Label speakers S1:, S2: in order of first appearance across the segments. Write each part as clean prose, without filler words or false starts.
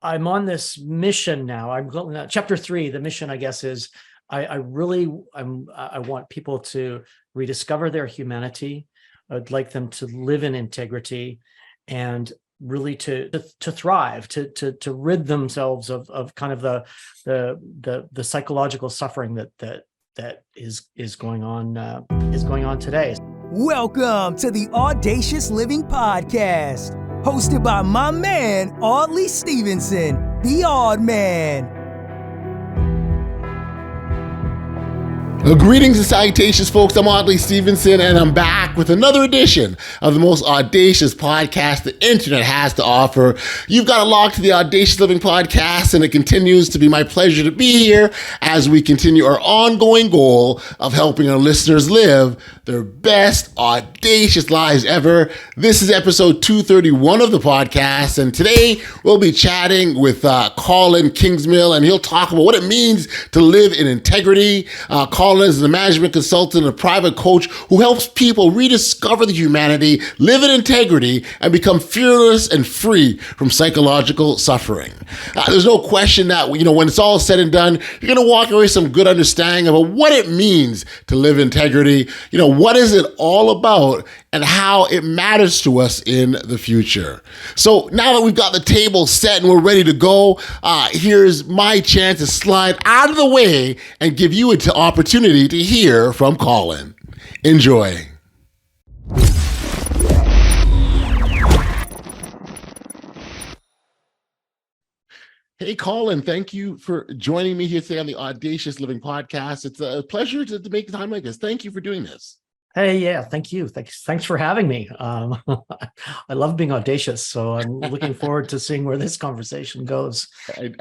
S1: I'm on this mission now. I'm going chapter 3. The mission, I guess, is I want people to rediscover their humanity. I'd like them to live in integrity and really to thrive, to rid themselves of kind of the psychological suffering that is going on today.
S2: Welcome to the Audacious Living Podcast, hosted by my man, Audley Stevenson, the Odd Man.
S3: Greetings and salutations, folks. I'm Audley Stevenson, and I'm back with another edition of the most audacious podcast the internet has to offer. You've got to log to the Audacious Living Podcast, and it continues to be my pleasure to be here as we continue our ongoing goal of helping our listeners live their best audacious lives ever. This is episode 231 of the podcast, and today we'll be chatting with Colin Kingsmill, and he'll talk about what it means to live in integrity. Colin is a management consultant and a private coach who helps people rediscover the humanity, live in integrity, and become fearless and free from psychological suffering. There's no question that, when it's all said and done, you're going to walk away with some good understanding about what it means to live integrity. What is it all about and how it matters to us in the future. So now that we've got the table set and we're ready to go, here's my chance to slide out of the way and give you an opportunity to hear from Colin. Enjoy. Hey, Colin, thank you for joining me here today on the Audacious Living Podcast. It's a pleasure to make time like this. Thank you for doing this.
S1: Hey, yeah, thank you. Thanks for having me. I love being audacious, so I'm looking forward to seeing where this conversation goes.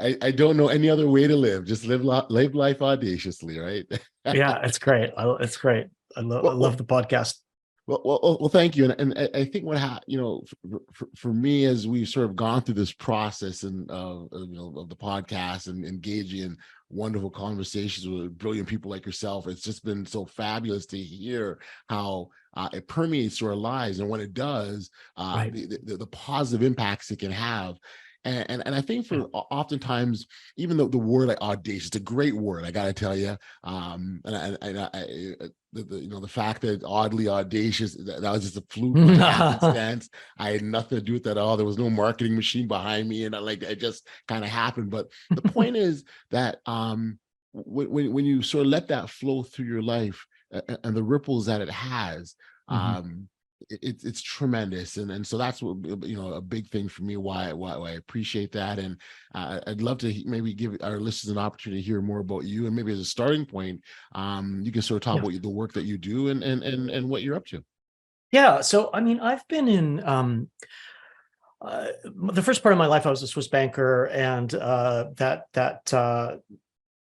S3: I don't know any other way to live. Just live life audaciously, right?
S1: Yeah, it's great. It's great. I love the podcast.
S3: Well, thank you. And I think for me, as we've sort of gone through this process and of the podcast and engaging in wonderful conversations with brilliant people like yourself, it's just been so fabulous to hear how it permeates our lives, and when it does, right, the positive impacts it can have. And I think for oftentimes, even though the word like audacious, it's a great word, I got to tell you. The fact that oddly audacious, that was just a fluke stance. I had nothing to do with that at all. There was no marketing machine behind me, and it just kind of happened. But the point is that when you sort of let that flow through your life and the ripples that it has, it's tremendous, and so that's what a big thing for me. Why I appreciate that, and I'd love to maybe give our listeners an opportunity to hear more about you, and maybe as a starting point, you can sort of talk about the work that you do and what you're up to. Yeah,
S1: so I mean, I've been in the first part of my life. I was a Swiss banker, and that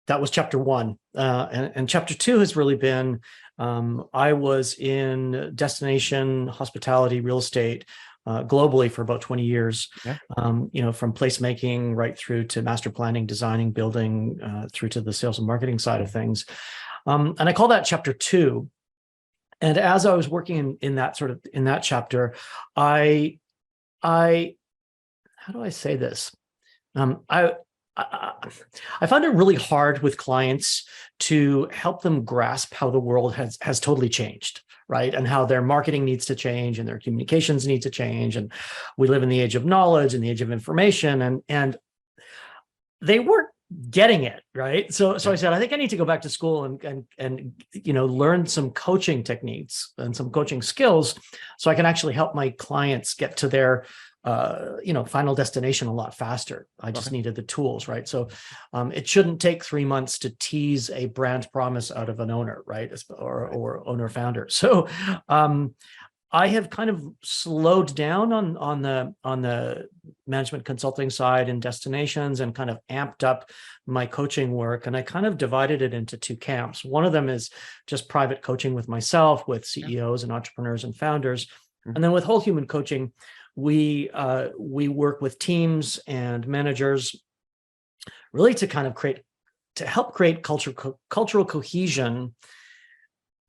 S1: was chapter 1, and chapter 2 has really been. I was in destination hospitality, real estate, globally for about 20 years, from placemaking right through to master planning, designing, building, through to the sales and marketing side of things. And I call that chapter 2. And as I was working in that chapter, I how do I say this? I found it really hard with clients to help them grasp how the world has totally changed, right? And how their marketing needs to change and their communications need to change. And we live in the age of knowledge and the age of information, and they weren't getting it, right? So I said, I think I need to go back to school and learn some coaching techniques and some coaching skills so I can actually help my clients get to their final destination a lot faster. I just needed the tools, right? So it shouldn't take 3 months to tease a brand promise out of an owner, right? Or owner founder. So I have kind of slowed down on the management consulting side and destinations, and kind of amped up my coaching work. And I kind of divided it into 2 camps. One of them is just private coaching with myself, with CEOs and entrepreneurs and founders. And then with whole human coaching, we work with teams and managers really to kind of help create cultural cohesion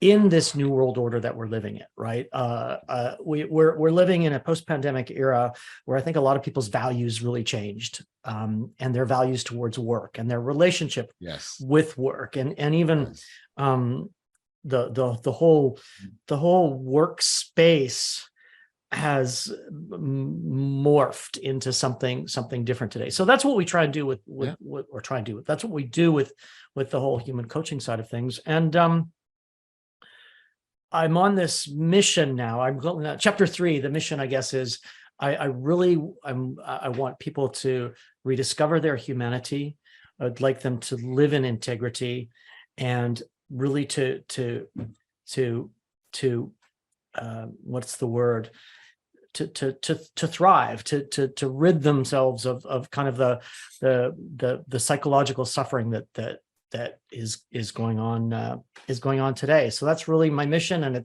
S1: in this new world order that we're living in, right? We're living in a post-pandemic era where I think a lot of people's values really changed. and their values towards work and their relationship
S3: Yes.
S1: with work, and even
S3: Yes.
S1: The whole workspace has morphed into something different today. So that's what we try and do with that's what we do with the whole human coaching side of things. And I'm on this mission now. I'm going chapter 3. The mission, I guess, is I want people to rediscover their humanity. I'd like them to live in integrity, and really to what's the word? To thrive, to rid themselves of kind of the psychological suffering that is going on today. So that's really my mission, and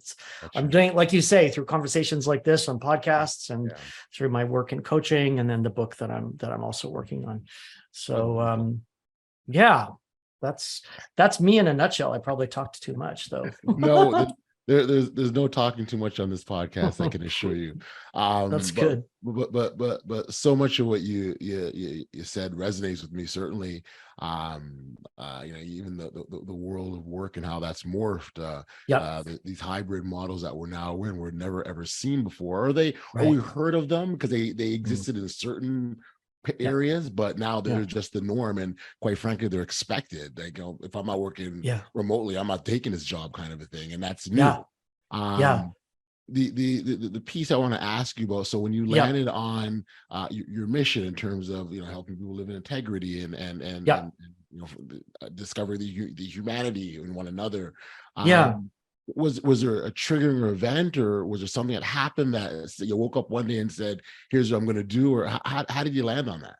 S1: I'm doing it, like you say, through conversations like this on podcasts, and through my work in coaching, and then the book that I'm also working on. So that's me in a nutshell. I probably talked too much, though.
S3: No, there's no talking too much on this podcast, I can assure you.
S1: That's good.
S3: But so much of what you said resonates with me, certainly. Even the world of work and how that's morphed. These hybrid models that we're now in, were never ever seen before. Or we heard of them because they existed in certain areas, but now they're just the norm, and quite frankly, they're expected. Like, if I'm not working remotely, I'm not taking this job, kind of a thing, and that's new. The piece I want to ask you about. So when you landed on your mission in terms of helping people live in integrity and discover the humanity in one another. Was there a triggering event, or was there something that happened that you woke up one day and said, here's what I'm going to do? Or how did you land on that?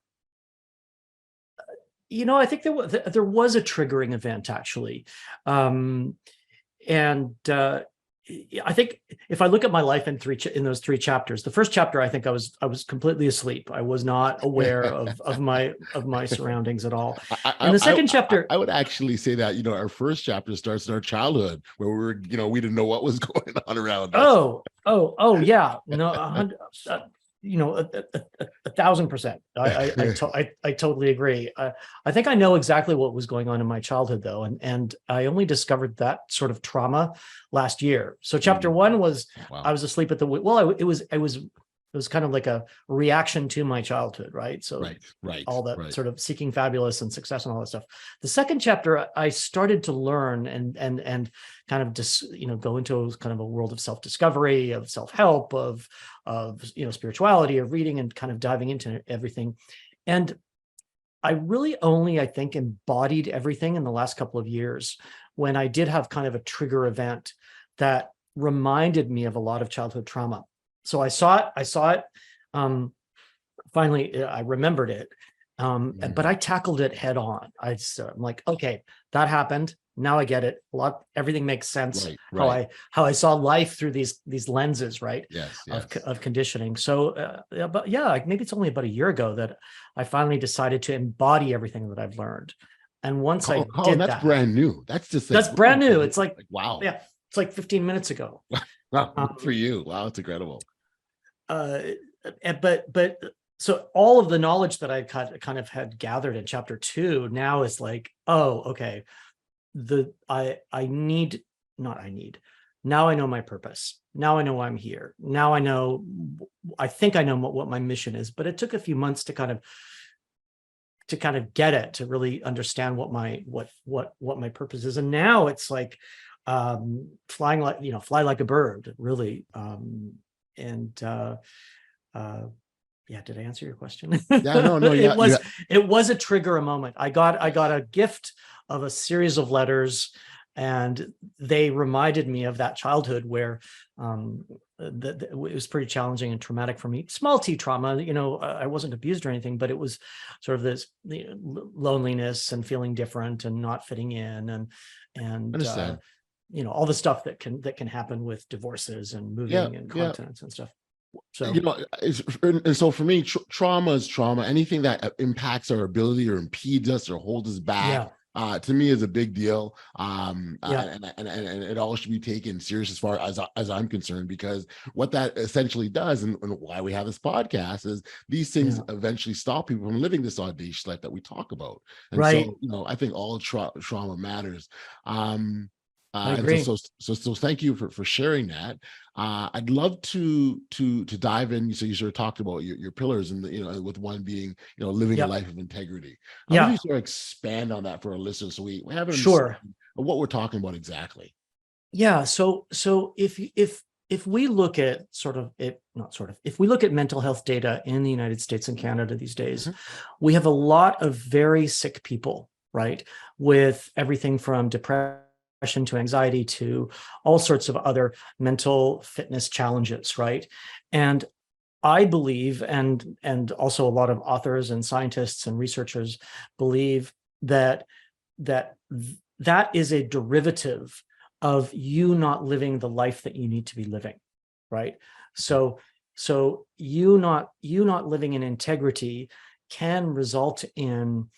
S1: I think there was a triggering event, actually. I think if I look at my life in those 3 chapters, the first chapter, I think I was completely asleep. I was not aware of my surroundings at all. And the second chapter,
S3: I would actually say that our first chapter starts in our childhood, where we didn't know what was going on around us.
S1: Oh yeah, 1,000%. I totally agree. I think I know exactly what was going on in my childhood, though, and I only discovered that sort of trauma last year. So chapter 1 was I was asleep at the wheel. It was kind of like a reaction to my childhood, right? So all that sort of seeking fabulous and success and all that stuff. The second chapter, I started to learn and kind of just go into kind of a world of self-discovery, of self-help, of spirituality, of reading, and kind of diving into everything. And I really only, I think, embodied everything in the last couple of years, when I did have kind of a trigger event that reminded me of a lot of childhood trauma. So I saw it. Finally, I remembered it. But I tackled it head on. I'm like, okay, that happened. Now I get it. Everything makes sense. How I saw life through these lenses, right? Of conditioning. So, maybe it's only about a year ago that I finally decided to embody everything that I've learned. And once
S3: that's brand new.
S1: That's brand new. It's like,
S3: wow.
S1: Yeah, it's like 15 minutes ago.
S3: For you. Wow, it's incredible.
S1: But so all of the knowledge that I kind of had gathered in chapter 2 now is like, oh, okay. Now I know my purpose. Now I know why I'm here. Now I think I know what my mission is, but it took a few months to kind of get it, to really understand what my purpose is. And now it's like, fly like a bird, really. Did I answer your question? It was a trigger, a moment. I got a gift of a series of letters, and they reminded me of that childhood where it was pretty challenging and traumatic for me. Small T trauma, I wasn't abused or anything, but it was sort of this loneliness and feeling different and not fitting in, and
S3: understand.
S1: All the stuff that can happen with divorces and moving and continence and stuff. So
S3: and so for me, trauma is trauma. Anything that impacts our ability or impedes us or holds us back to me is a big deal.
S1: Yeah.
S3: And it all should be taken serious as far as I'm concerned, because what that essentially does, and why we have this podcast, is these things
S1: Yeah.
S3: eventually stop people from living this audacious life that we talk about. And
S1: Right.
S3: so, I think all trauma matters.
S1: I
S3: And so,
S1: agree.
S3: so thank you for sharing that. I'd love to dive in. So you sort of talked about your pillars, and with one being living a
S1: Yeah.
S3: life of integrity. How would
S1: Yeah.
S3: you sort of expand on that for our listeners, so we have an
S1: Sure.
S3: understanding of what we're talking about exactly?
S1: Yeah. So if we look at sort of it, not sort of, if we look at mental health data in the United States and Canada these days,
S3: Mhm.
S1: we have a lot of very sick people, right? With everything from depression to anxiety to all sorts of other mental fitness challenges, right? And I believe, and also a lot of authors and scientists and researchers believe that that that is a derivative of you not living the life that you need to be living, right? So you not living in integrity can result in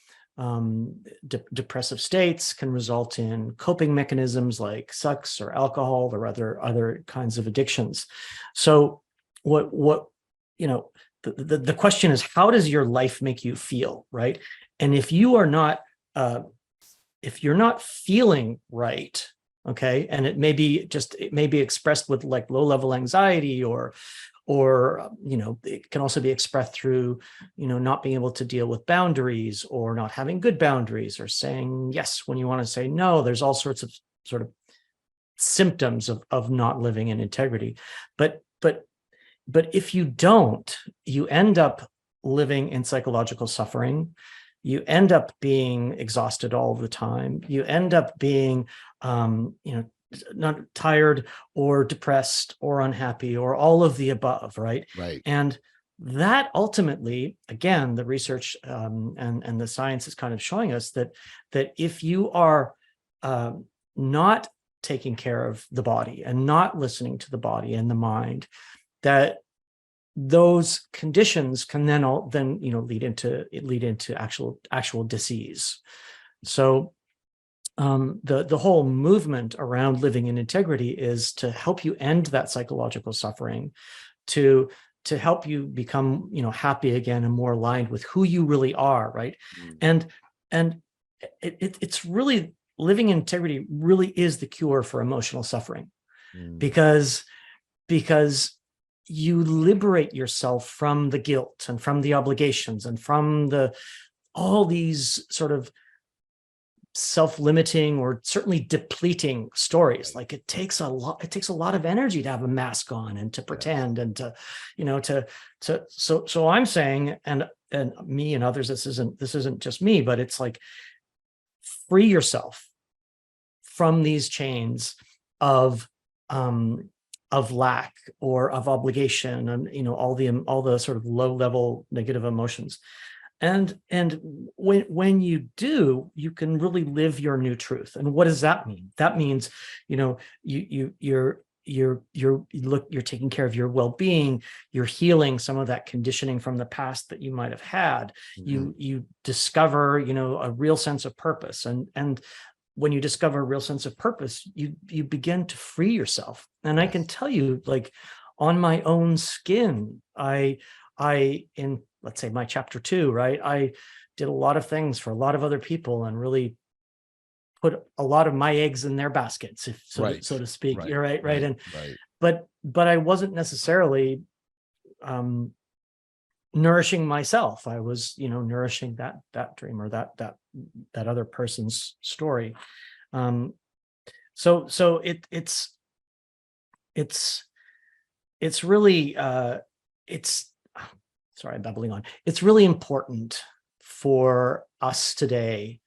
S1: depressive states, can result in coping mechanisms like sex or alcohol or other kinds of addictions. So what you know the question is, how does your life make you feel, right? And uh, if you're not feeling right, okay, and it may be expressed with like low level anxiety, or it can also be expressed through not being able to deal with boundaries, or not having good boundaries, or saying yes when you want to say no. There's all sorts of sort of symptoms of not living in integrity. But if you don't, you end up living in psychological suffering. You end up being exhausted all the time. You end up being, not tired or depressed or unhappy or all of the above, right?
S3: Right.
S1: And that ultimately, again, the research and the science is kind of showing us that if you are not taking care of the body and not listening to the body and the mind, that those conditions can then lead into actual disease. So the whole movement around living in integrity is to help you end that psychological suffering, to help you become happy again and more aligned with who you really are, right?
S3: Mm.
S1: And it's really, living in integrity really is the cure for emotional suffering,
S3: Mm.
S1: because you liberate yourself from the guilt and from the obligations and from all these sort of self-limiting or certainly depleting stories.
S3: Right.
S1: Like it takes a lot of energy to have a mask on and to pretend and so I'm saying, and me and others, this isn't just me, but it's like, free yourself from these chains of lack or of obligation, and all the sort of low level negative emotions. And when you do, you can really live your new truth. And what does that mean? That means you're taking care of your well-being. You're healing some of that conditioning from the past that you might have had.
S3: Mhm.
S1: You discover a real sense of purpose, and when you discover a real sense of purpose, you begin to free yourself. And I can tell you, like, on my own skin, I in, let's say, my chapter 2, right, I did a lot of things for a lot of other people and really put a lot of my eggs in their baskets, if
S3: Right.
S1: so to speak.
S3: Right.
S1: You're right.
S3: Right.
S1: And
S3: Right.
S1: but I wasn't necessarily nourishing myself. I was nourishing that dream, or that other person's story. So it's really it's sorry, I'm babbling on. It's really important for us today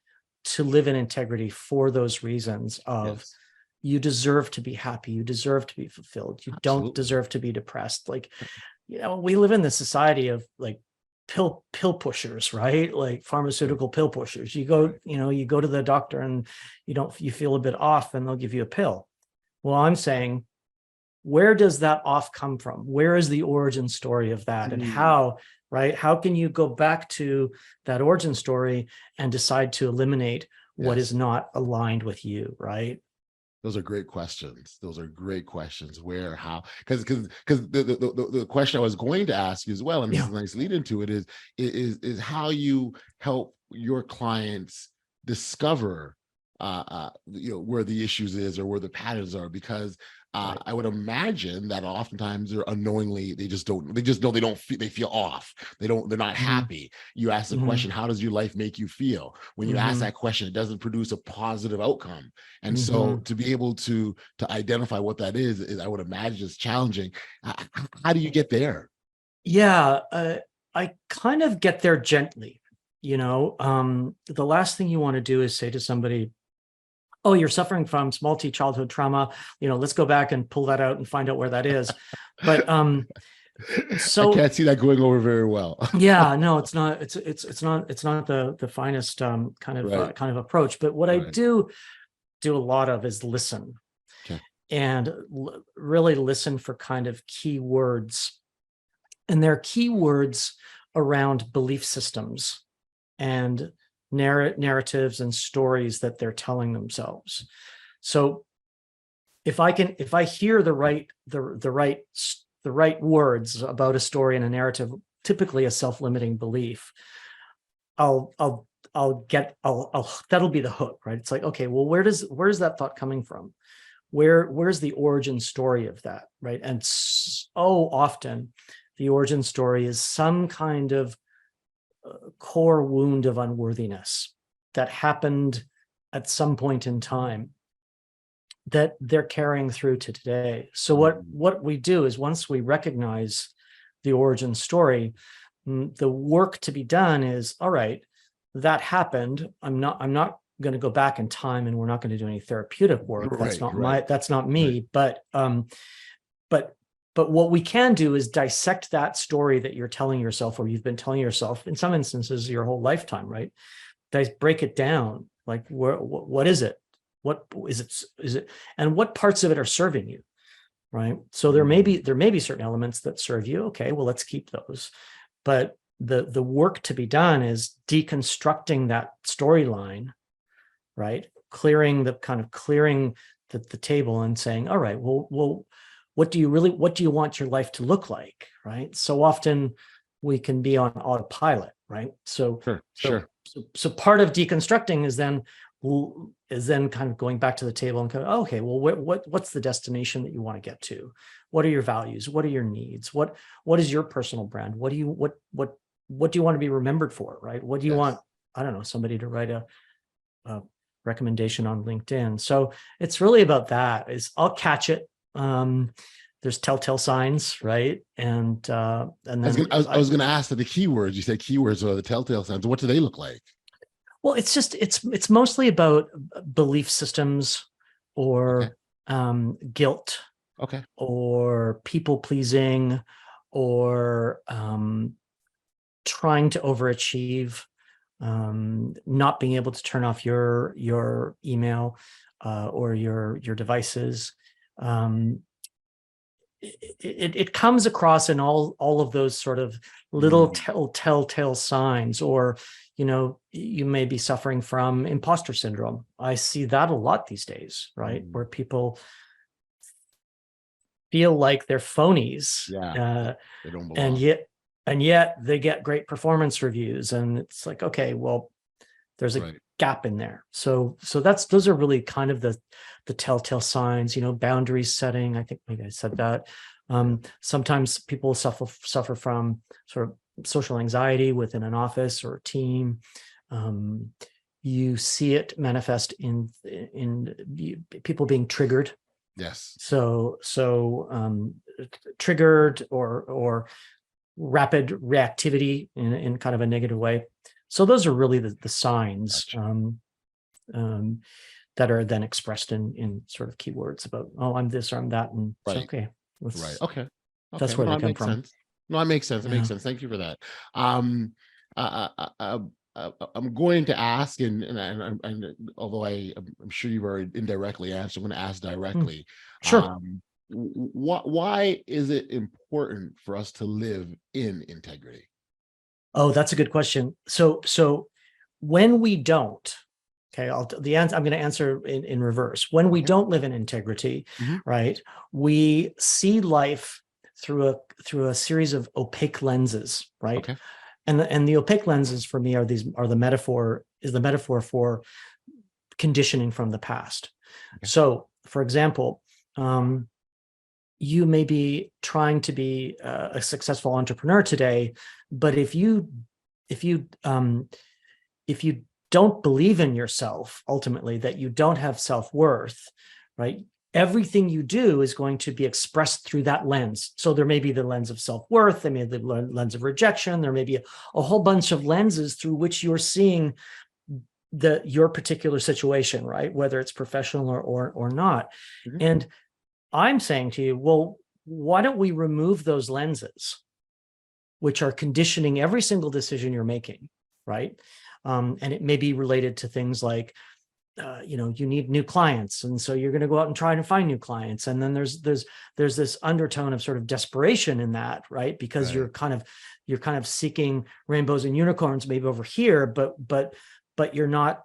S1: to live in integrity for those reasons of,
S3: Yes.
S1: you deserve to be happy, you deserve to be fulfilled, you don't
S3: Absolutely.
S1: deserve to be depressed. Like, we live in this society of like pill pushers, right? Like pharmaceutical pill pushers. You go, you go to the doctor and you feel a bit off and they'll give you a pill. Well, I'm saying, where does that off come from? Where is the origin story of that? And how, right? How can you go back to that origin story and decide to eliminate what is not aligned with you, right?
S3: Those are great questions. Those are great questions. Where, how? Because the question I was going to ask you as well, and this is a nice lead into it, is how you help your clients discover where the issues is or where the patterns are, because
S1: Right.
S3: I would imagine that oftentimes they're unknowingly, they feel off. They're not happy. You ask the question, how does your life make you feel? When you ask that question, it doesn't produce a positive outcome. And so to be able to identify what that is I would imagine is challenging. How do you get there?
S1: Yeah, I kind of get there gently. The last thing you want to do is say to somebody, oh, you're suffering from multi-childhood trauma. Let's go back and pull that out and find out where that is. But so
S3: I can't see that going over very well.
S1: yeah, no, it's not. It's not the finest kind of approach. But what I do a lot of is listen, and really listen for kind of key words, and they're key words around belief systems and narratives and stories that they're telling themselves. So if I hear the right words about a story and a narrative, typically a self-limiting belief, that'll be the hook, right? It's like, okay, well, where's that thought coming from? Where's the origin story of that, right? And so often the origin story is some kind of core wound of unworthiness that happened at some point in time that they're carrying through to today. So what we do is, once we recognize the origin story, the work to be done is, all right, that happened. I'm not going to go back in time, and we're not going to do any therapeutic work. That's not me. But what we can do is dissect that story that you're telling yourself, or you've been telling yourself, in some instances, your whole lifetime, right? Break it down. Like, what is it? What is it? Is it, and what parts of it are serving you, right? So there may be certain elements that serve you. Okay, well, let's keep those. But the work to be done is deconstructing that storyline, right? Clearing the table and saying, all right, well, what do you want your life to look like, right? So often we can be on autopilot, right? So part of deconstructing is then kind of going back to the table and going, okay, well, what's the destination that you want to get to? What are your values? What are your needs? What is your personal brand? What do you want to be remembered for, right? What do you want? I don't know, somebody to write a recommendation on LinkedIn. So it's really about that. I'll catch it. There's telltale signs, right? And then
S3: I was going to ask that the keywords. You said keywords are the telltale signs. What do they look like?
S1: Well, it's mostly about belief systems, or guilt, or people pleasing, or trying to overachieve, not being able to turn off your email or your devices. It comes across in all of those sort of little telltale signs. Or you may be suffering from imposter syndrome. I see that a lot these days, right? Where people feel like they're phonies,
S3: they don't belong.
S1: and yet they get great performance reviews, and it's like, okay, well, there's a gap in there. So those are really kind of the telltale signs. Boundaries setting. I think maybe I said that. Sometimes people suffer from sort of social anxiety within an office or a team. You see it manifest in people being triggered.
S3: Yes.
S1: So triggered or rapid reactivity in kind of a negative way. So those are really the signs that are then expressed in sort of keywords about, oh, I'm this or I'm that, and it's okay.
S3: Okay.
S1: That's where they come from.
S3: No, it makes sense. It makes sense. Thank you for that. I'm going to ask, and although I'm sure you've already indirectly answered, I'm going to ask directly.
S1: Sure.
S3: Why is it important for us to live in integrity?
S1: Oh, that's a good question. So when we don't, Okay, I'm going to answer in reverse. When we don't live in integrity, right, we see life through a series of opaque lenses, right?
S3: Okay.
S1: And the opaque lenses for me are the metaphor for conditioning from the past. Okay. So, for example, you may be trying to be a successful entrepreneur today, but if you don't believe in yourself, ultimately, that you don't have self-worth, right? Everything you do is going to be expressed through that lens. So there may be the lens of self-worth, there may be the lens of rejection, there may be a whole bunch of lenses through which you're seeing your particular situation, right? Whether it's professional or not. And I'm saying to you, well, why don't we remove those lenses, which are conditioning every single decision you're making, right? And it may be related to things like, you need new clients, and so you're going to go out and try to find new clients, and then there's this undertone of sort of desperation in that, right? Because you're kind of seeking rainbows and unicorns maybe over here, but you're not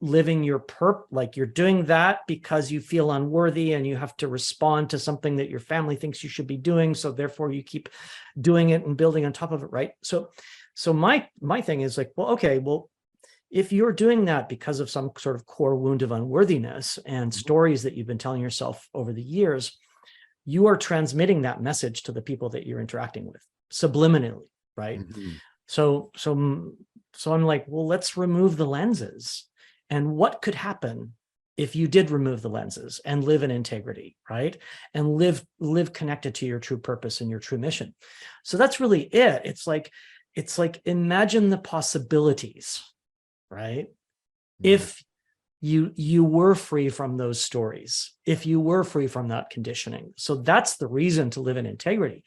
S1: living your like you're doing that because you feel unworthy and you have to respond to something that your family thinks you should be doing, so therefore you keep doing it and building on top of it, right? So my thing is like, well, okay, well, if you're doing that because of some sort of core wound of unworthiness and stories that you've been telling yourself over the years, you are transmitting that message to the people that you're interacting with subliminally, right? So I'm like, well, let's remove the lenses. And what could happen if you did remove the lenses and live in integrity, right? And live connected to your true purpose and your true mission. So that's really it. It's like imagine the possibilities, right? If you were free from those stories, if you were free from that conditioning. So that's the reason to live in integrity.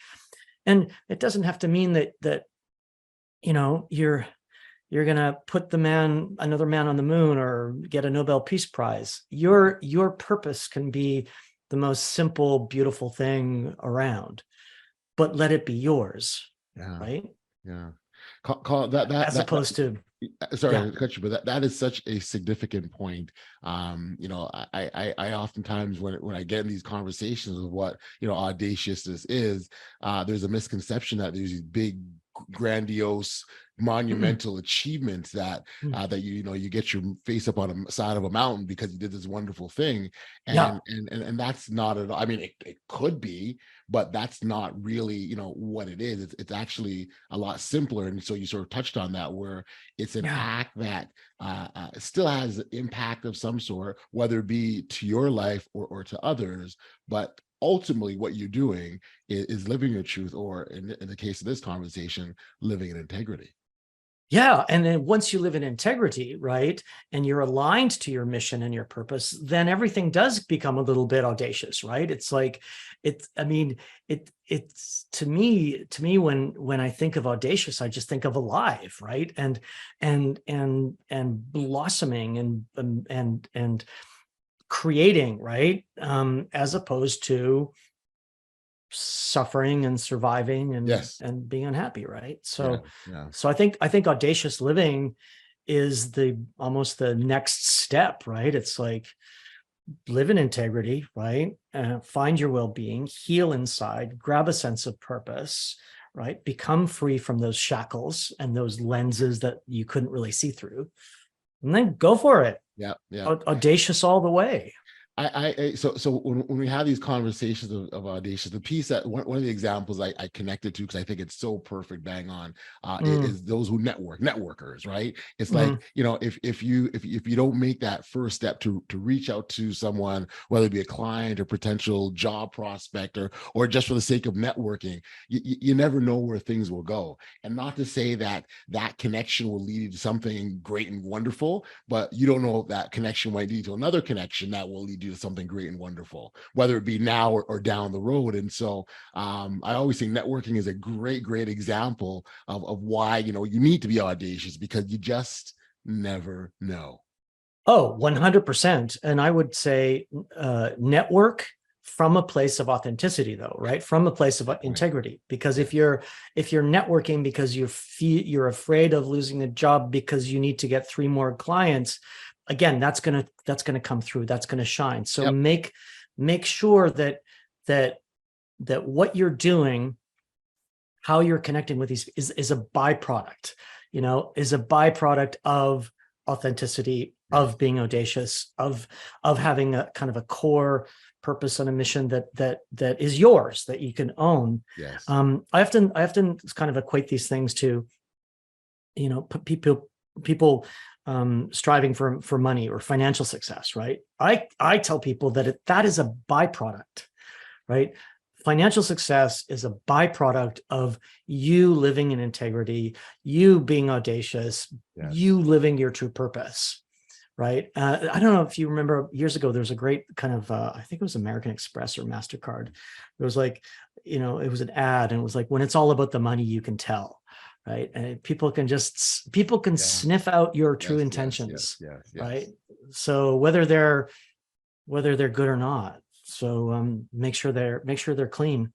S1: And it doesn't have to mean that you're going to put another man on the moon or get a Nobel Peace Prize. Your purpose can be the most simple, beautiful thing around, but let it be yours, right?
S3: Yeah. As
S1: opposed to
S3: sorry to cut you, but that is such a significant point. I oftentimes when I get in these conversations of what audaciousness is, there's a misconception that there's these big, grandiose, monumental achievements that you get your face up on a side of a mountain because you did this wonderful thing, and that's not at all. I mean, it could be, but that's not really what it is. It's actually a lot simpler. And so you sort of touched on that, where it's an act that still has impact of some sort, whether it be to your life or to others, but ultimately what you're doing is living your truth, or in the case of this conversation, living in integrity.
S1: Yeah. And then once you live in integrity, right, and you're aligned to your mission and your purpose, then everything does become a little bit audacious, right? It's like, it's to me, when I think of audacious, I just think of alive, right? And blossoming and creating, right? As opposed to suffering and surviving and being unhappy, right? So I think audacious living is almost the next step, right? It's like live in integrity, right? Find your well-being, heal inside, grab a sense of purpose, right? Become free from those shackles and those lenses that you couldn't really see through, and then go for it.
S3: Yeah.
S1: Audacious all the way.
S3: So when we have these conversations of audacious, the piece that one of the examples I connected to, because I think it's so perfect, bang on, is those who networkers, right? It's like, if you don't make that first step to reach out to someone, whether it be a client or potential job prospect or just for the sake of networking, you never know where things will go. And not to say that connection will lead to something great and wonderful, but you don't know if that connection might lead to another connection that will lead you to something great and wonderful, whether it be now or down the road. And so I always think networking is a great example of why you need to be audacious, because you just never know.
S1: Oh, 100%. And I would say network from a place of authenticity, though, right? From a place of integrity. Because if you're networking because you're afraid of losing a job because you need to get 3 more clients, again, that's going to come through. That's going to shine. So make sure that what you're doing, how you're connecting with these is a byproduct, is a byproduct of authenticity, of being audacious, of having a kind of a core purpose and a mission that is yours, that you can own.
S3: Yes.
S1: I often kind of equate these things to, people striving for money or financial success, right? I tell people that is a byproduct, right? Financial success is a byproduct of you living in integrity, you being audacious, you living your true purpose, right? I don't know if you remember years ago, there was a great kind of, I think it was American Express or MasterCard. It was like, it was an ad, and it was like, when it's all about the money, you can tell, right? And people can sniff out your true intentions, right? So whether they're good or not. So make sure they're clean.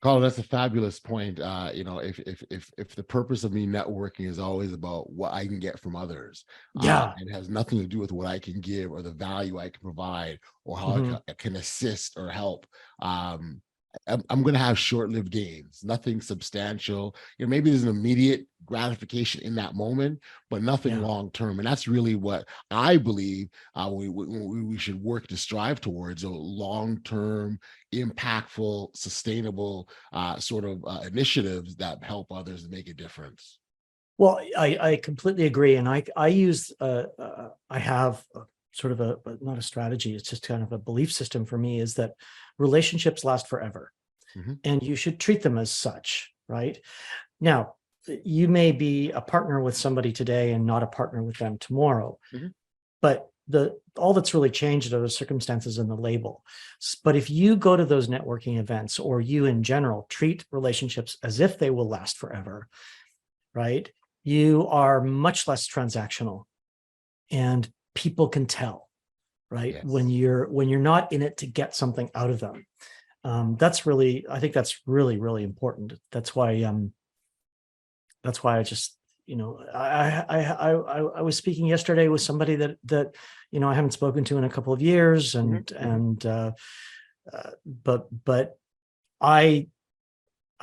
S3: Colin, that's a fabulous point. If the purpose of me networking is always about what I can get from others, and has nothing to do with what I can give or the value I can provide or how I can assist or help, I'm going to have short-lived gains, nothing substantial. Maybe there's an immediate gratification in that moment, but nothing long-term. And that's really what I believe we should work to strive towards: a long-term, impactful, sustainable sort of initiatives that help others make a difference.
S1: Well, I completely agree. And I use, I have sort of not a strategy, it's just kind of a belief system for me, is that relationships last forever, and you should treat them as such, right? Now, you may be a partner with somebody today and not a partner with them tomorrow, but all that's really changed are the circumstances and the label. But if you go to those networking events, or you in general treat relationships as if they will last forever, right? You are much less transactional, and people can tell, right? Yes. When you're not in it to get something out of them. I think that's really, really important. That's why I just, I was speaking yesterday with somebody that I haven't spoken to in a couple of years, but I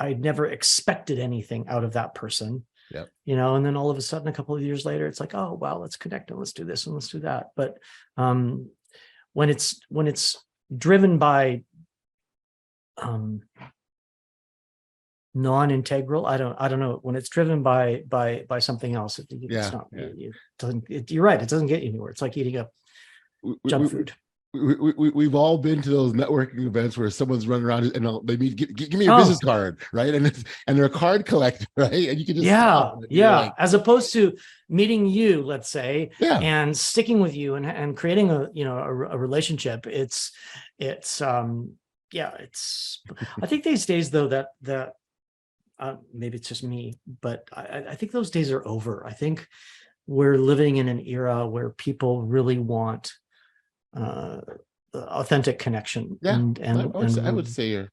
S1: never expected anything out of that person. Yep. And then all of a sudden, a couple of years later, it's like, oh, wow, let's connect and let's do this and let's do that. But when it's driven by non-integral, I don't know. When it's driven by something else, it's not. It doesn't. You're right. It doesn't get you anywhere. It's like eating a junk food.
S3: We've all been to those networking events where someone's running around and they mean, give me your business card, right? And they're a card collector, right? And you can just
S1: like, as opposed to meeting you, let's say, and sticking with you and creating a relationship. It's I think these days though that maybe it's just me, but I think those days are over. I think we're living in an era where people really want authentic connection.
S3: I would say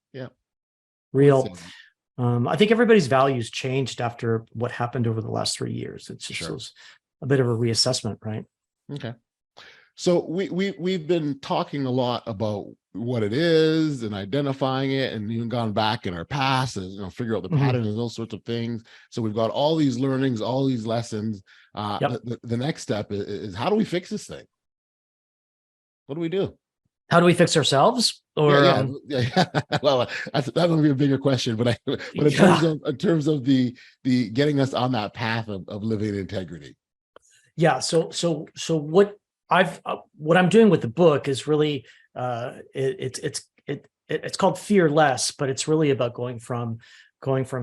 S1: real. I think everybody's values changed after what happened over the last 3 years. It's just a bit of a reassessment, right?
S3: Okay. So we've been talking a lot about what it is and identifying it, and even gone back in our past and figure out the patterns and those sorts of things. So we've got all these learnings, all these lessons. The next step is how do we fix this thing? What do we do?
S1: How do we fix ourselves? Or
S3: well, that would be a bigger question. But in terms of the getting us on that path of living in integrity.
S1: Yeah. So what I'm doing with the book is really it's called Fear Less, but it's really about going from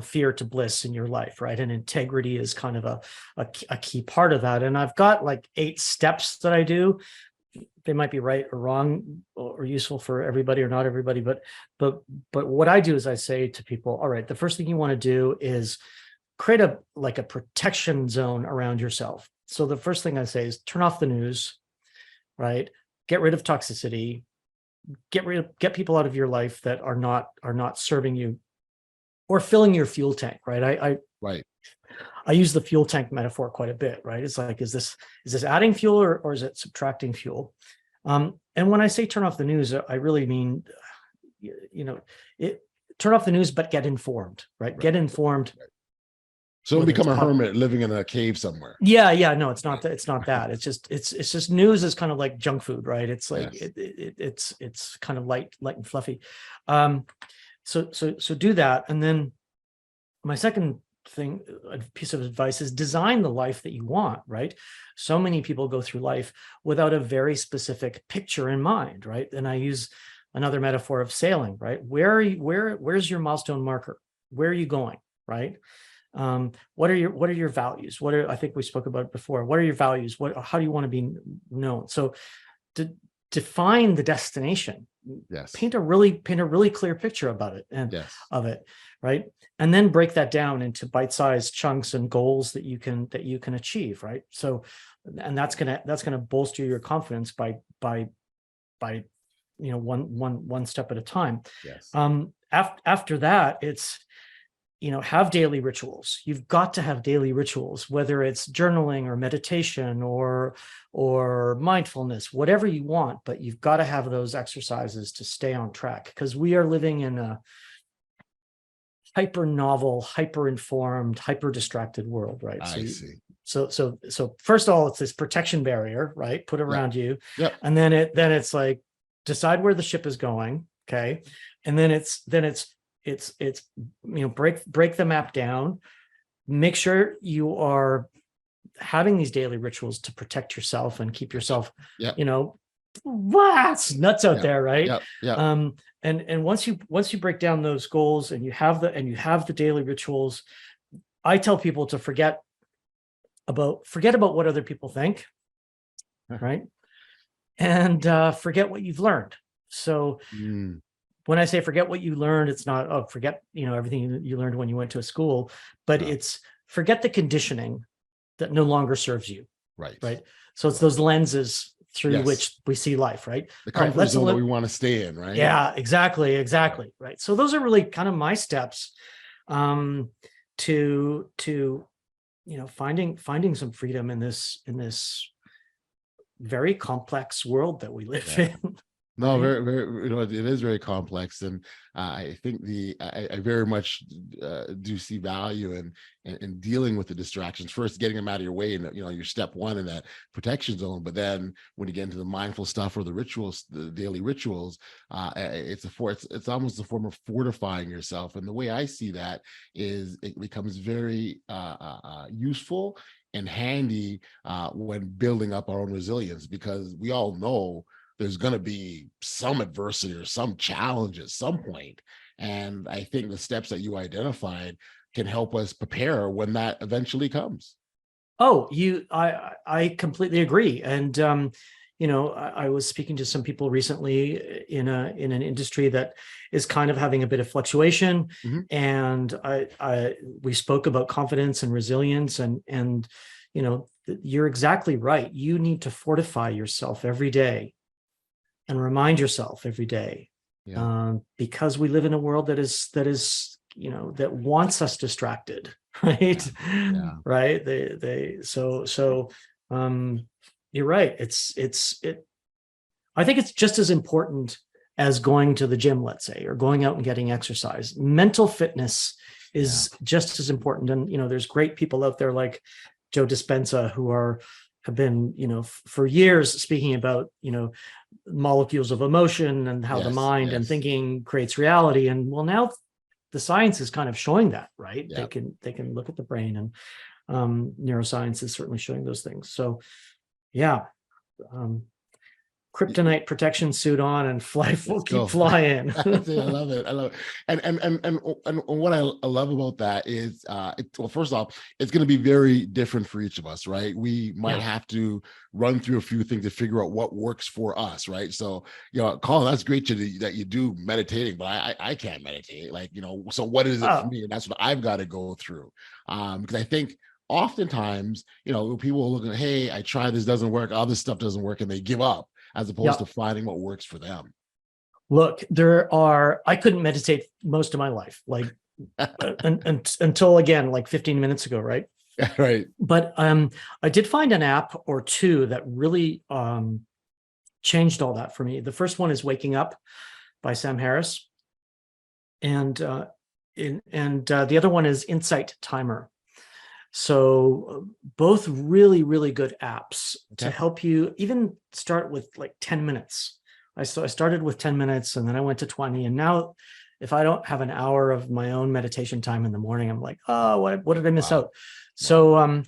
S1: fear to bliss in your life, right? And integrity is kind of a key part of that. And I've got like 8 steps that I do. They might be right or wrong or useful for everybody or not everybody, but what I do is I say to people, all right, the first thing you want to do is create a protection zone around yourself. So the first thing I say is turn off the news, right? Get rid of toxicity, get people out of your life that are not serving you or filling your fuel tank, right? I use the fuel tank metaphor quite a bit, right? It's like, is this adding fuel or is it subtracting fuel? And when I say turn off the news, I really mean, turn off the news, but get informed, right? Get informed.
S3: So don't become a hermit living in a cave somewhere.
S1: Yeah. No, it's not that. It's not that. It's just news is kind of like junk food, right? It's like, it's kind of light and fluffy. So do that. And then my second piece of advice is design the life that you want, right? So many people go through life without a very specific picture in mind, right? And I use another metaphor of sailing, right? Where's your milestone marker? Where are you going, right? What are your values? I think we spoke about it before. What are your values? How do you want to be known? So to define the destination, paint a really clear picture about it of it, right? And then break that down into bite-sized chunks and goals that you can achieve, right? So, and that's gonna bolster your confidence by one step at a time. After that, it's have daily rituals. You've got to have daily rituals, whether it's journaling or meditation or mindfulness, whatever you want, but you've got to have those exercises to stay on track, because we are living in a hyper novel, hyper informed, hyper distracted world, right?
S3: I see.
S1: So first of all, it's this protection barrier, right? Put around you. And then it's like, decide where the ship is going. Okay. And then it's break the map down, make sure you are having these daily rituals to protect yourself and keep yourself, it's nuts out there, right? And once you break down those goals and you have the daily rituals, I tell people to forget about what other people think, right? And forget what you've learned. So when I say forget what you learned, it's not, forget, everything you learned when you went to a school, but it's forget the conditioning that no longer serves you. Right. So it's those lenses through which we see life, right?
S3: The comfort zone that we want to stay in, right?
S1: Yeah, exactly. Right. So those are really kind of my steps to finding some freedom in this very complex world that we live in.
S3: No, very, very, it is very complex. And I think I very much do see value in dealing with the distractions. First, getting them out of your way, and your step one in that protection zone. But then when you get into the mindful stuff or the rituals, the daily rituals, it's almost a form of fortifying yourself. And the way I see that is it becomes very useful and handy when building up our own resilience, because we all know there's going to be some adversity or some challenge at some point. And I think the steps that you identified can help us prepare when that eventually comes.
S1: I completely agree. And, I was speaking to some people recently in an industry that is kind of having a bit of fluctuation. And we spoke about confidence and resilience, and you're exactly right. You need to fortify yourself every day and remind yourself every day, because we live in a world that wants us distracted, right? Right. You're right. I think it's just as important as going to the gym, let's say, or going out and getting exercise. Mental fitness is just as important. And, there's great people out there like Joe Dispenza who have been, for years speaking about, molecules of emotion and how the mind and thinking creates reality. And well, now the science is kind of showing that, right? They can look at the brain, and neuroscience is certainly showing those things. So kryptonite protection suit on and keep flying.
S3: I love it. And what I love about that is, first off, it's going to be very different for each of us, right? We might have to run through a few things to figure out what works for us, right? So, Colin, that's great that you do meditating, but I can't meditate. So what is it for me? And that's what I've got to go through. Because I think oftentimes, people are looking, hey, I tried, this doesn't work, all this stuff doesn't work, and they give up, as opposed to finding what works for them.
S1: Look, I couldn't meditate most of my life, until again, like 15 minutes ago, right?
S3: Right.
S1: But I did find an app or two that really changed all that for me. The first one is Waking Up by Sam Harris. And the other one is Insight Timer. So both really, really good apps to help you even start with like 10 minutes. I started with 10 minutes and then I went to 20. And now if I don't have an hour of my own meditation time in the morning, I'm like, oh, what did I miss out? So,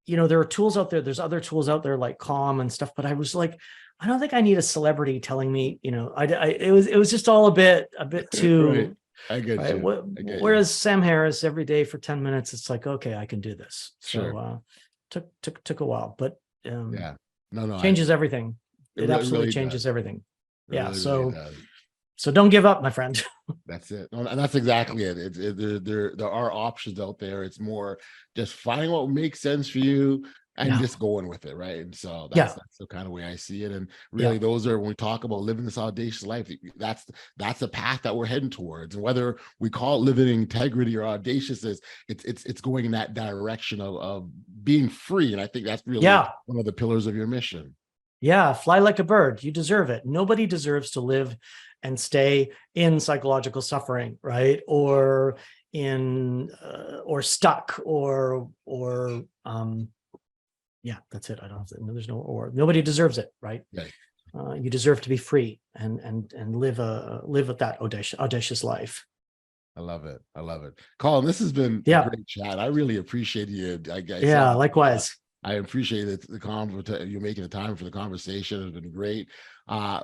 S1: there are tools out there. There's other tools out there like Calm and stuff, but I was like, I don't think I need a celebrity telling me, it was just all a bit too,
S3: Right. I get
S1: right?
S3: you.
S1: Whereas Sam Harris every day for 10 minutes, it's like, okay, I can do this.
S3: Sure.
S1: So took a while, but
S3: No,
S1: changes everything. It
S3: really,
S1: absolutely
S3: really
S1: changes everything.
S3: Really,
S1: Yeah.
S3: really does.
S1: So don't give up, my friend.
S3: That's it. And that's exactly it. There are options out there. It's more just finding what makes sense for you and just going with it, right? And so that's the kind of way I see it. And really, those are, when we talk about living this audacious life, that's the path that we're heading towards. And whether we call it living in integrity or audacious, it's going in that direction of being free. And I think that's really one of the pillars of your mission.
S1: Yeah, fly like a bird. You deserve it. Nobody deserves to live and stay in psychological suffering, right? Or in or stuck or that's it. I don't know. There's no or. Nobody deserves it, right?
S3: Right.
S1: You deserve to be free and live with that audacious life.
S3: I love it. Colin, this has been a great chat. I really appreciate you.
S1: Likewise.
S3: I appreciate it. You making the time for the conversation has been great.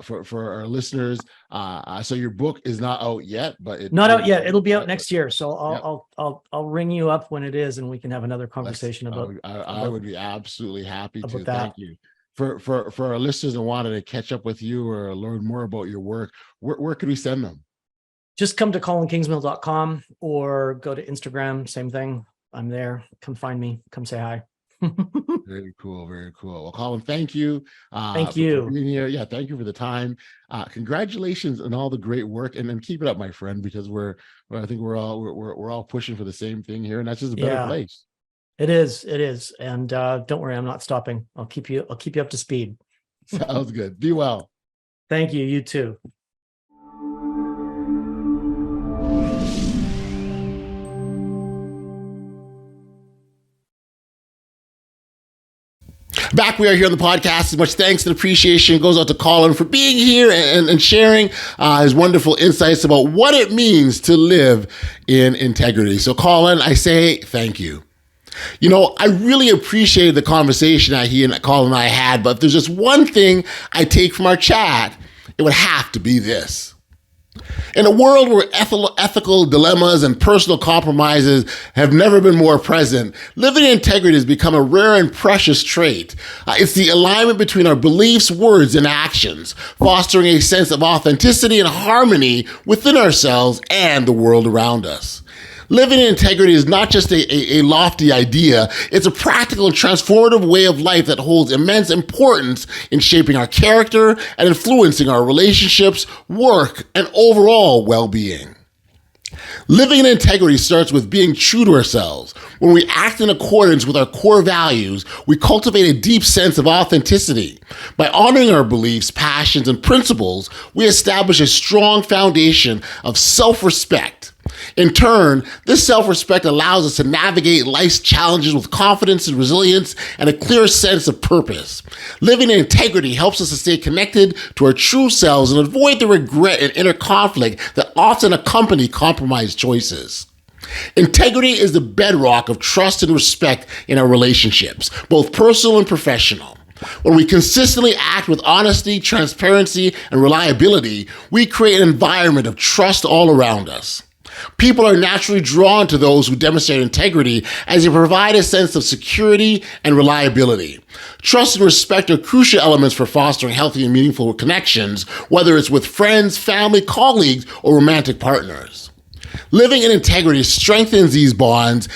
S3: For our listeners, so your book is not out yet, but
S1: out yet. It'll be out next year. So I'll ring you up when it is, and we can have another conversation about.
S3: I would be absolutely happy to.
S1: That.
S3: Thank you. For our listeners that wanted to catch up with you or learn more about your work, where could we send them?
S1: Just come to colinkingsmill.com or go to Instagram. Same thing. I'm there. Come find me. Come say hi.
S3: Very cool. Well, Colin, thank you.
S1: Thank you
S3: for being here. Thank you for the time. Congratulations on all the great work, and keep it up, my friend, because I think we're all pushing for the same thing here, and that's just a better place.
S1: It is. And don't worry, I'm not stopping. I'll keep you up to speed.
S3: Sounds good. Be well.
S1: Thank you. You too.
S3: Back we are here on the podcast. As much thanks and appreciation goes out to Colin for being here and sharing his wonderful insights about what it means to live in integrity. So Colin, I say thank you. I really appreciated the conversation that he and Colin and I had, but if there's just one thing I take from our chat, it would have to be this. In a world where ethical dilemmas and personal compromises have never been more present, living in integrity has become a rare and precious trait. It's the alignment between our beliefs, words, and actions, fostering a sense of authenticity and harmony within ourselves and the world around us. Living in integrity is not just a lofty idea, it's a practical and transformative way of life that holds immense importance in shaping our character and influencing our relationships, work, and overall well-being. Living in integrity starts with being true to ourselves. When we act in accordance with our core values, we cultivate a deep sense of authenticity. By honoring our beliefs, passions, and principles, we establish a strong foundation of self-respect. In turn, this self-respect allows us to navigate life's challenges with confidence and resilience and a clear sense of purpose. Living in integrity helps us to stay connected to our true selves and avoid the regret and inner conflict that often accompany compromised choices. Integrity is the bedrock of trust and respect in our relationships, both personal and professional. When we consistently act with honesty, transparency, and reliability, we create an environment of trust all around us. People are naturally drawn to those who demonstrate integrity as they provide a sense of security and reliability. Trust and respect are crucial elements for fostering healthy and meaningful connections, whether it's with friends, family, colleagues, or romantic partners. Living in integrity strengthens these bonds,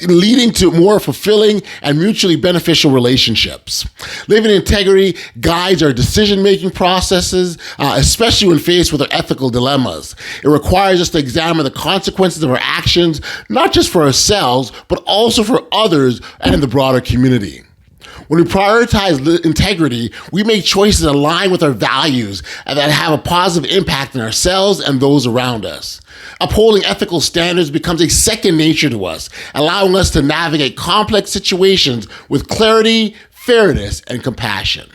S3: leading to more fulfilling and mutually beneficial relationships. Living in integrity guides our decision-making processes, especially when faced with our ethical dilemmas. It requires us to examine the consequences of our actions, not just for ourselves, but also for others and the broader community. When we prioritize integrity, we make choices aligned with our values and that have a positive impact on ourselves and those around us. Upholding ethical standards becomes a second nature to us, allowing us to navigate complex situations with clarity, fairness, and compassion.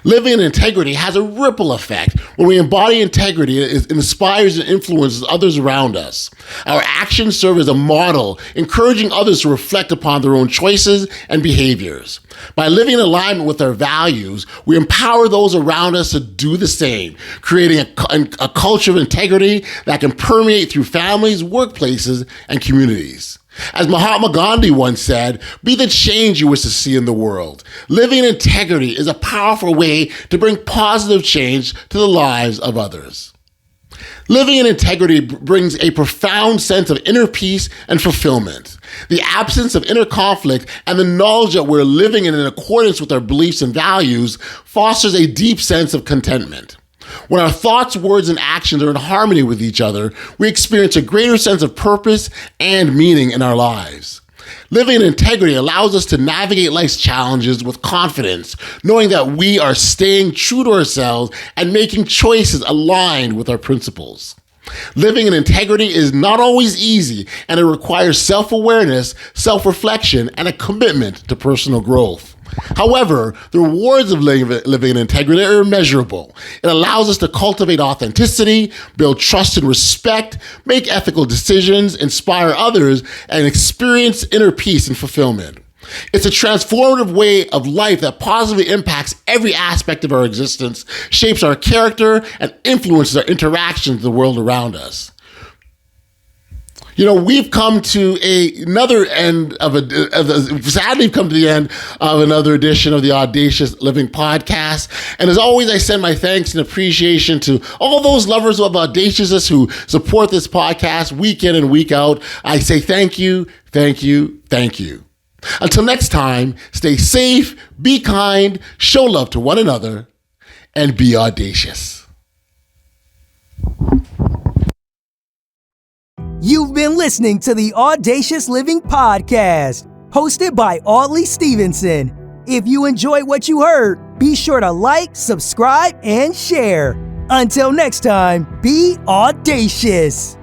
S3: Living in integrity has a ripple effect. When we embody integrity, it inspires and influences others around us. Our actions serve as a model, encouraging others to reflect upon their own choices and behaviors. By living in alignment with our values, we empower those around us to do the same, creating a culture of integrity that can permeate through families, workplaces, and communities. As Mahatma Gandhi once said, be the change you wish to see in the world. Living in integrity is a powerful way to bring positive change to the lives of others. Living in integrity brings a profound sense of inner peace and fulfillment. The absence of inner conflict and the knowledge that we're living in accordance with our beliefs and values fosters a deep sense of contentment. When our thoughts, words, and actions are in harmony with each other, we experience a greater sense of purpose and meaning in our lives. Living in integrity allows us to navigate life's challenges with confidence, knowing that we are staying true to ourselves and making choices aligned with our principles. Living in integrity is not always easy, and it requires self-awareness, self-reflection, and a commitment to personal growth. However, the rewards of living in integrity are immeasurable. It allows us to cultivate authenticity, build trust and respect, make ethical decisions, inspire others, and experience inner peace and fulfillment. It's a transformative way of life that positively impacts every aspect of our existence, shapes our character, and influences our interactions with the world around us. You know, we've come to another end sadly, we've come to the end of another edition of the Audacious Living Podcast. And as always, I send my thanks and appreciation to all those lovers of audaciousness who support this podcast week in and week out. I say thank you, thank you, thank you. Until next time, stay safe, be kind, show love to one another, and be audacious.
S2: You've been listening to the Audacious Living Podcast, hosted by Audley Stevenson. If you enjoyed what you heard, be sure to like, subscribe, and share. Until next time, be audacious.